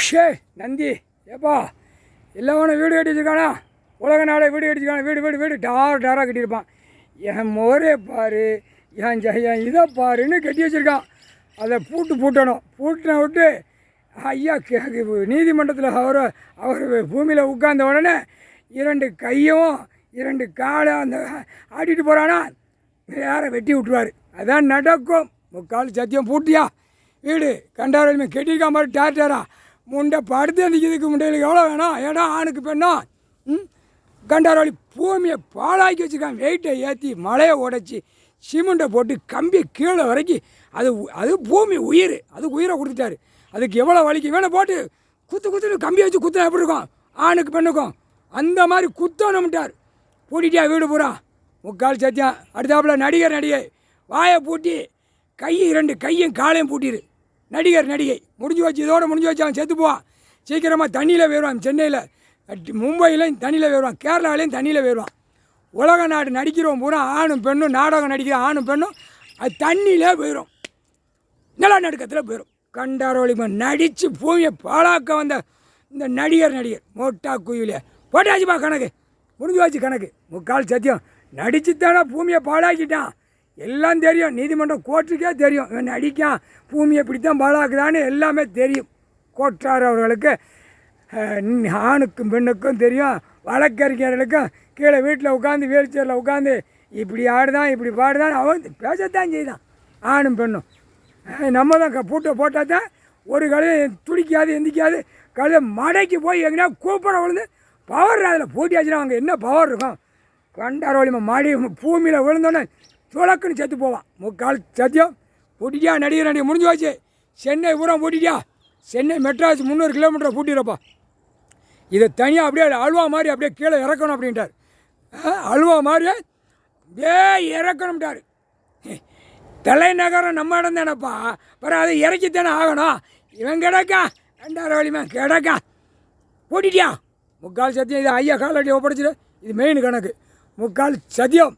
ஷே நந்தி ஏப்பா எல்லாவனும் வீடு கட்டி வச்சுருக்கானா? உலக நாளே வீடு கட்டிச்சிருக்கான. வீடு வீடு வீடு டாராக கட்டியிருப்பான். என் மோரே பாரு, என் இதை பாருன்னு கட்டி வச்சுருக்கான். அதை பூட்டணும். பூட்டின விட்டு ஐயா நீதிமன்றத்தில் அவர் பூமியில் உட்கார்ந்த உடனே 2 கையும் 2 காலும் அந்த ஆட்டிட்டு போகிறானா யாரை வெட்டி விட்டுருவார். அதான் நடக்கும். 3/4 சத்தியம் பூட்டியா வீடு கண்டாரமே கெட்டியிருக்கா மாதிரி டாரா முண்டை படுத்து நிற்கிறதுக்கு முண்டைகளுக்கு எவ்வளோ வேணும்? ஏன்னா ஆணுக்கு பெண்ணா கண்டாரோலி பூமியை பாழாக்கி வச்சுருக்கான். வெயிட்டை ஏற்றி மலையை உடைச்சி சிமெண்ட்டை போட்டு கம்பி கீழே வரைக்கும் அது பூமி உயிர், அதுக்கு உயிரை கொடுத்துட்டாரு. அதுக்கு எவ்வளோ வலிக்கு வேணும் போட்டு குத்துன்னு கம்பியை வச்சு குத்துனா எப்படி இருக்கும்? ஆணுக்கு பெண்ணுக்கும் அந்த மாதிரி குத்தணும்ட்டார். பூட்டிட்டியா வீடு பூரா 3/4 சத்தியம். அடுத்தாப்புல நடிகை வாயை பூட்டி 2 கையும் காலையும் பூட்டிடு. நடிகை முடிஞ்சு வச்சு, இதோடு முடிஞ்சு வச்சு அவன் செத்து போவான். சீக்கிரமாக தண்ணியில் போயிடுவான். சென்னையில் மும்பையிலையும் தண்ணியில் போயிடுவான். கேரளாவிலையும் தண்ணியில் போயிடுவான். உலக நாடு நடிக்கிறவன் பூரா ஆணும் பெண்ணும், நாடகம் நடிக்கிற ஆணும் பெண்ணும் அது தண்ணியிலே போயிடும், நிலநடுக்கத்தில் போயிடும். கண்டாரோலிமன் நடித்து பூமியை பாழாக்க வந்த இந்த நடிகர் மோட்டா குயிலே போட்டாச்சுப்பா கணக்கு முடிஞ்சு வச்சு கணக்கு. 3/4 சத்தியம். நடிச்சுத்தானே பூமியை பாழாக்கிட்டான். எல்லாம் தெரியும். நீதிமன்றம் கோர்ட்டுக்கே தெரியும் இவன் நடிக்கான் பூமியை இப்படித்தான் பாழாக்குதான்னு எல்லாமே தெரியும். கோட்டார் அவர்களுக்கு, ஆணுக்கும் பெண்ணுக்கும் தெரியும். வழக்கறிஞர்களுக்கும் கீழே வீட்டில் உட்காந்து வீல்சேரில் உட்காந்து இப்படி ஆடுதான் இப்படி பாடுதான் அவன் பேசத்தான் செய்தான். ஆணும் பெண்ணும் நம்ம தான் பூட்டை போட்டால் தான் ஒரு கழுதை துடிக்காது எந்திக்காது. கழுதை மடைக்கு போய் எங்கன்னா கூப்பிட விழுந்து பவர் அதில் பூட்டியாச்சுன்னா அவங்க என்ன பவர் இருக்கும்? கண்டாரோலிமா மாடி பூமியில் விழுந்தோன்னே துளக்குன்னு செத்து போவான். 3/4 சத்தியம். பூட்டிட்டியா நடிகர் முடிஞ்சு வச்சு. சென்னை பூரா பூட்டிட்டியா? சென்னை மெட்ராஸ் 300 கிலோமீட்டரை பூட்டிடுறப்பா. இதை தனியாக அப்படியே அல்வா மாதிரி அப்படியே கீழே இறக்கணும் அப்படின்ட்டார். அல்வா மாதிரி அப்படியே இறக்கணும்ட்டார். தலைநகரம் நம்ம இடம் தானேப்பா, அப்புறம் அதை இறக்கித்தானே ஆகணும். இவன் கிடக்கா கண்டாரோலிமா கிடக்கா. பூட்டிட்டியா 3/4 சத்தியம். இது ஐயா காலடி ஒப்படைச்சிடு. இது மெயின் கணக்கு. 3/4 சத்தியம்.